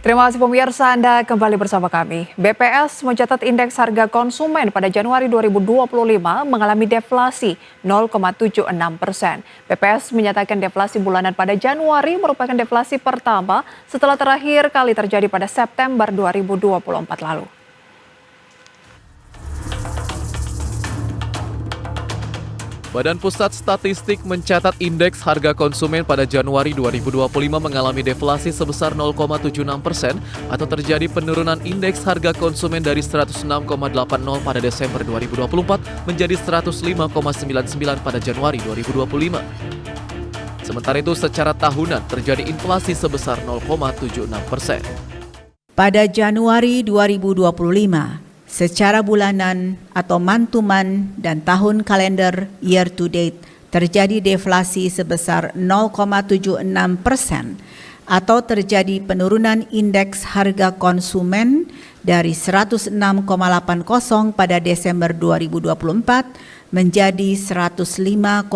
Terima kasih pemirsa, Anda kembali bersama kami. BPS mencatat indeks harga konsumen pada Januari 2025 mengalami deflasi 0,76%. BPS menyatakan deflasi bulanan pada Januari merupakan deflasi pertama setelah terakhir kali terjadi pada September 2024 lalu. Badan Pusat Statistik mencatat indeks harga konsumen pada Januari 2025 mengalami deflasi sebesar 0,76% atau terjadi penurunan indeks harga konsumen dari 106,80 pada Desember 2024 menjadi 105,99 pada Januari 2025. Sementara itu secara tahunan terjadi inflasi sebesar 0,76%. Pada Januari 2025, secara bulanan atau month-to-month dan tahun kalender year to date terjadi deflasi sebesar 0,76% atau terjadi penurunan indeks harga konsumen dari 106,80 pada Desember 2024 menjadi 105,99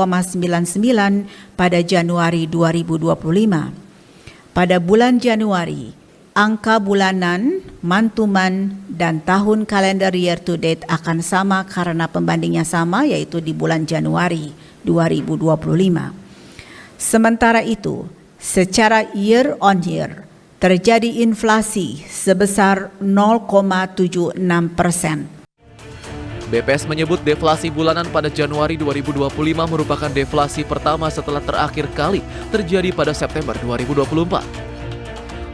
pada Januari 2025. Pada bulan Januari, angka bulanan, month-to-month, dan tahun kalender year to date akan sama karena pembandingnya sama, yaitu di bulan Januari 2025. Sementara itu, secara year on year, terjadi inflasi sebesar 0,76%. BPS menyebut deflasi bulanan pada Januari 2025 merupakan deflasi pertama setelah terakhir kali terjadi pada September 2024.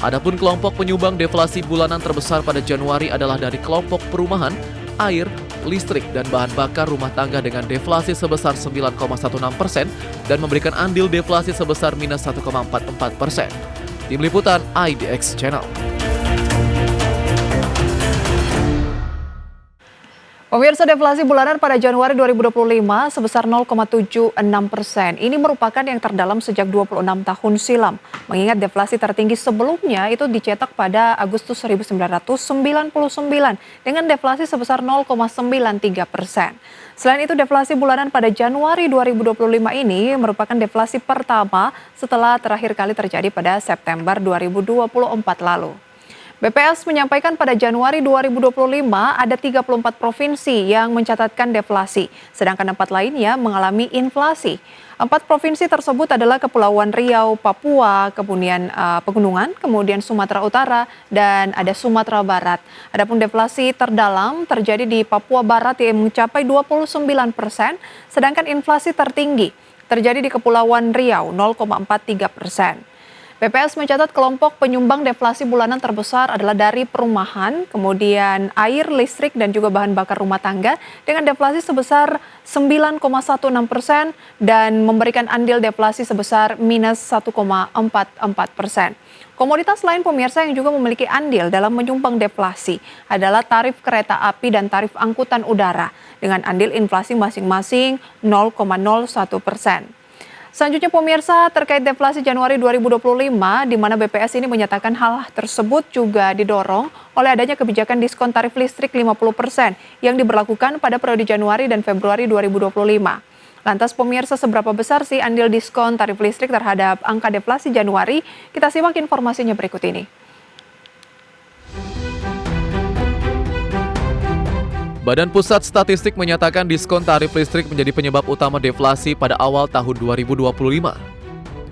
Adapun kelompok penyumbang deflasi bulanan terbesar pada Januari adalah dari kelompok perumahan, air, listrik, dan bahan bakar rumah tangga dengan deflasi sebesar 9,16% dan memberikan andil deflasi sebesar minus 1,44%. Tim Liputan IDX Channel. Pemirsa, deflasi bulanan pada Januari 2025 sebesar 0,76%. Ini merupakan yang terdalam sejak 26 tahun silam. Mengingat deflasi tertinggi sebelumnya itu dicetak pada Agustus 1999 dengan deflasi sebesar 0,93%. Selain itu, deflasi bulanan pada Januari 2025 ini merupakan deflasi pertama setelah terakhir kali terjadi pada September 2024 lalu. BPS menyampaikan pada Januari 2025 ada 34 provinsi yang mencatatkan deflasi, sedangkan 4 lainnya mengalami inflasi. 4 provinsi tersebut adalah Kepulauan Riau, Papua, kemudian Pegunungan, kemudian Sumatera Utara, dan ada Sumatera Barat. Adapun deflasi terdalam terjadi di Papua Barat yang mencapai 29%, sedangkan inflasi tertinggi terjadi di Kepulauan Riau 0,43%. BPS mencatat kelompok penyumbang deflasi bulanan terbesar adalah dari perumahan, kemudian air, listrik, dan juga bahan bakar rumah tangga dengan deflasi sebesar 9,16% dan memberikan andil deflasi sebesar minus 1,44%. Komoditas lain pemirsa yang juga memiliki andil dalam menyumbang deflasi adalah tarif kereta api dan tarif angkutan udara dengan andil inflasi masing-masing 0,01%. Selanjutnya pemirsa, terkait deflasi Januari 2025, di mana BPS ini menyatakan hal tersebut juga didorong oleh adanya kebijakan diskon tarif listrik 50% yang diberlakukan pada periode Januari dan Februari 2025. Lantas pemirsa, seberapa besar sih andil diskon tarif listrik terhadap angka deflasi Januari? Kita simak informasinya berikut ini. Badan Pusat Statistik menyatakan diskon tarif listrik menjadi penyebab utama deflasi pada awal tahun 2025.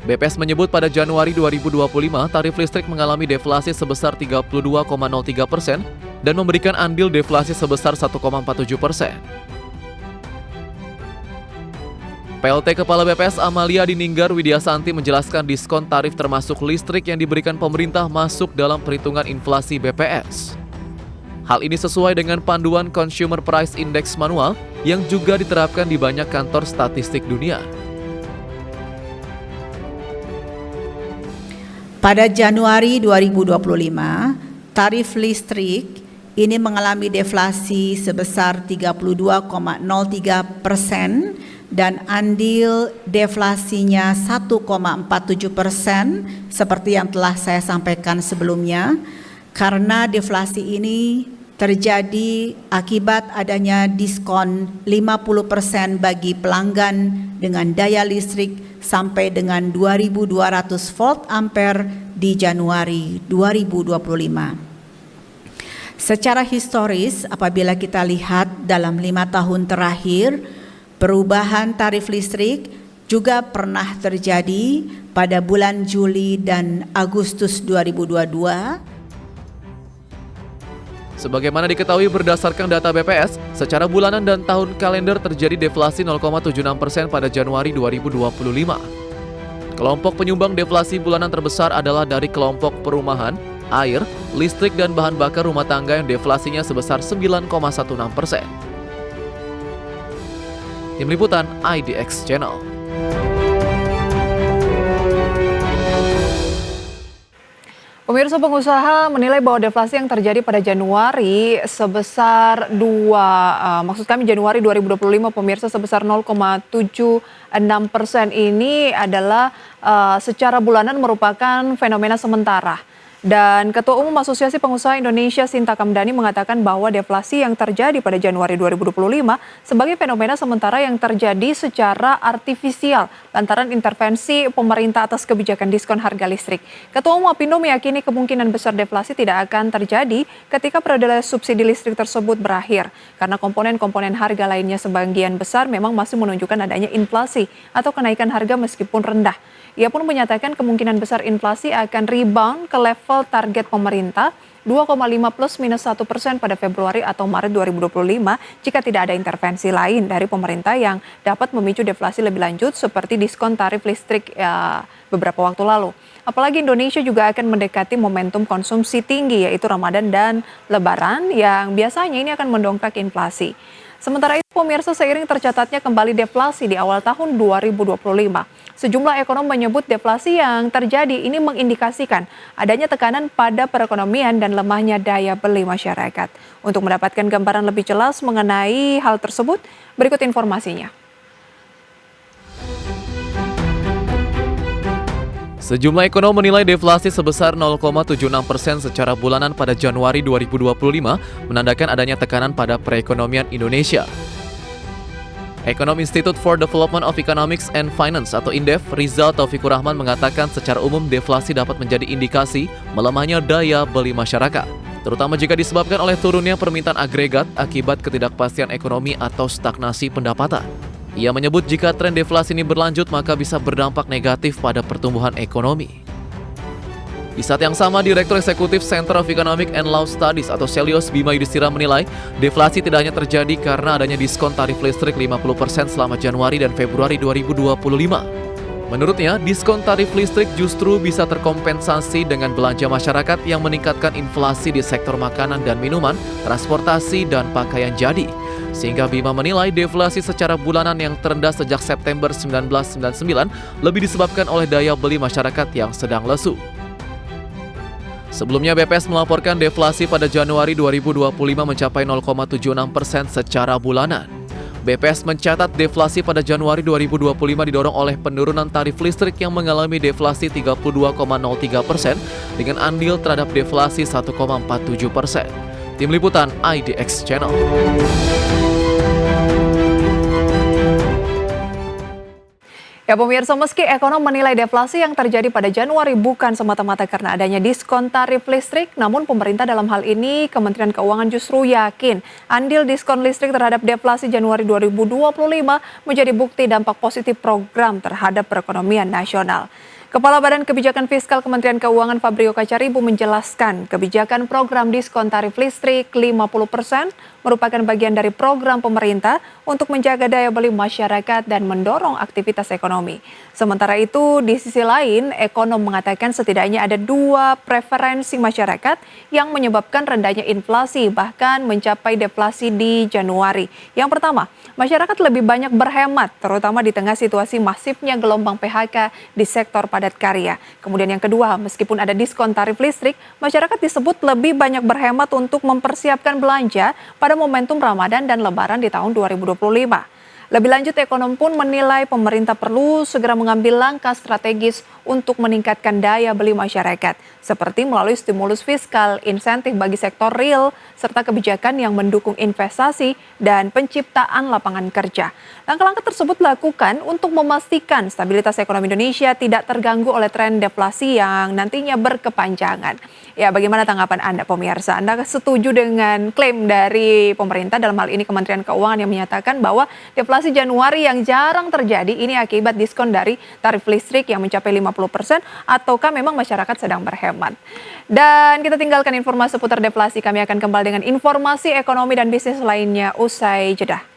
BPS menyebut pada Januari 2025 tarif listrik mengalami deflasi sebesar 32,03% dan memberikan andil deflasi sebesar 1,47%. PLT Kepala BPS Amalia Dininggar Widyasanti menjelaskan diskon tarif termasuk listrik yang diberikan pemerintah masuk dalam perhitungan inflasi BPS. Hal ini sesuai dengan panduan Consumer Price Index manual yang juga diterapkan di banyak kantor statistik dunia. Pada Januari 2025, tarif listrik ini mengalami deflasi sebesar 32,03% dan andil deflasinya 1,47% seperti yang telah saya sampaikan sebelumnya. Karena deflasi ini terjadi akibat adanya diskon 50% bagi pelanggan dengan daya listrik sampai dengan 2.200 volt ampere di Januari 2025. Secara historis, apabila kita lihat dalam 5 tahun terakhir, perubahan tarif listrik juga pernah terjadi pada bulan Juli dan Agustus 2022. Sebagaimana diketahui berdasarkan data BPS, secara bulanan dan tahun kalender terjadi deflasi 0,76% pada Januari 2025. Kelompok penyumbang deflasi bulanan terbesar adalah dari kelompok perumahan, air, listrik, dan bahan bakar rumah tangga yang deflasinya sebesar 9,16%. Tim Liputan IDX Channel. Pemirsa, pengusaha menilai bahwa deflasi yang terjadi pada Januari sebesar Januari 2025 pemirsa sebesar 0,76% ini adalah secara bulanan merupakan fenomena sementara. Dan Ketua Umum Asosiasi Pengusaha Indonesia Sinta Kamdani mengatakan bahwa deflasi yang terjadi pada Januari 2025 sebagai fenomena sementara yang terjadi secara artifisial lantaran intervensi pemerintah atas kebijakan diskon harga listrik. Ketua Umum Apindo meyakini kemungkinan besar deflasi tidak akan terjadi ketika periode subsidi listrik tersebut berakhir karena komponen-komponen harga lainnya sebagian besar memang masih menunjukkan adanya inflasi atau kenaikan harga meskipun rendah. Ia pun menyatakan kemungkinan besar inflasi akan rebound ke level target pemerintah 2,5 plus minus 1% pada Februari atau Maret 2025 jika tidak ada intervensi lain dari pemerintah yang dapat memicu deflasi lebih lanjut seperti diskon tarif listrik beberapa waktu lalu. Apalagi Indonesia juga akan mendekati momentum konsumsi tinggi yaitu Ramadan dan Lebaran yang biasanya ini akan mendongkrak inflasi. Sementara itu, pemirsa, seiring tercatatnya kembali deflasi di awal tahun 2025, sejumlah ekonom menyebut deflasi yang terjadi ini mengindikasikan adanya tekanan pada perekonomian dan lemahnya daya beli masyarakat. Untuk mendapatkan gambaran lebih jelas mengenai hal tersebut, berikut informasinya. Sejumlah ekonom menilai deflasi sebesar 0,76% secara bulanan pada Januari 2025 menandakan adanya tekanan pada perekonomian Indonesia. Ekonom Institute for Development of Economics and Finance atau INDEF, Rizal Taufikur Rahman mengatakan secara umum deflasi dapat menjadi indikasi melemahnya daya beli masyarakat, terutama jika disebabkan oleh turunnya permintaan agregat akibat ketidakpastian ekonomi atau stagnasi pendapatan. Ia menyebut jika tren deflasi ini berlanjut maka bisa berdampak negatif pada pertumbuhan ekonomi. Di saat yang sama, Direktur Eksekutif Center of Economic and Law Studies atau Celios Bima Yudhistira menilai deflasi tidak hanya terjadi karena adanya diskon tarif listrik 50% selama Januari dan Februari 2025. Menurutnya, diskon tarif listrik justru bisa terkompensasi dengan belanja masyarakat yang meningkatkan inflasi di sektor makanan dan minuman, transportasi, dan pakaian jadi. Sehingga Bima menilai deflasi secara bulanan yang terendah sejak September 1999 lebih disebabkan oleh daya beli masyarakat yang sedang lesu. Sebelumnya BPS melaporkan deflasi pada Januari 2025 mencapai 0,76% secara bulanan. BPS mencatat deflasi pada Januari 2025 didorong oleh penurunan tarif listrik yang mengalami deflasi 32,03% dengan andil terhadap deflasi 1,47%. Tim Liputan IDX Channel. Ya pemirsa, meski ekonom menilai deflasi yang terjadi pada Januari bukan semata-mata karena adanya diskon tarif listrik, namun pemerintah dalam hal ini Kementerian Keuangan justru yakin andil diskon listrik terhadap deflasi Januari 2025 menjadi bukti dampak positif program terhadap perekonomian nasional. Kepala Badan Kebijakan Fiskal Kementerian Keuangan Fabrio Kacaribu menjelaskan kebijakan program diskon tarif listrik 50% merupakan bagian dari program pemerintah untuk menjaga daya beli masyarakat dan mendorong aktivitas ekonomi. Sementara itu, di sisi lain, ekonom mengatakan setidaknya ada dua preferensi masyarakat yang menyebabkan rendahnya inflasi bahkan mencapai deflasi di Januari. Yang pertama, masyarakat lebih banyak berhemat, terutama di tengah situasi masifnya gelombang PHK di sektor padat karya. Kemudian yang kedua, meskipun ada diskon tarif listrik, masyarakat disebut lebih banyak berhemat untuk mempersiapkan belanja pada momentum Ramadan dan Lebaran di tahun 2025. Lebih lanjut, ekonom pun menilai pemerintah perlu segera mengambil langkah strategis untuk meningkatkan daya beli masyarakat, seperti melalui stimulus fiskal, insentif bagi sektor real, serta kebijakan yang mendukung investasi dan penciptaan lapangan kerja. Langkah-langkah tersebut dilakukan untuk memastikan stabilitas ekonomi Indonesia tidak terganggu oleh tren deflasi yang nantinya berkepanjangan. Ya, bagaimana tanggapan Anda, pemirsa? Anda setuju dengan klaim dari pemerintah, dalam hal ini Kementerian Keuangan, yang menyatakan bahwa deflasi Januari yang jarang terjadi ini akibat diskon dari tarif listrik yang mencapai 50%, ataukah memang masyarakat sedang berhemat? Dan kita tinggalkan informasi seputar deflasi, kami akan kembali dengan informasi ekonomi dan bisnis lainnya usai jeda.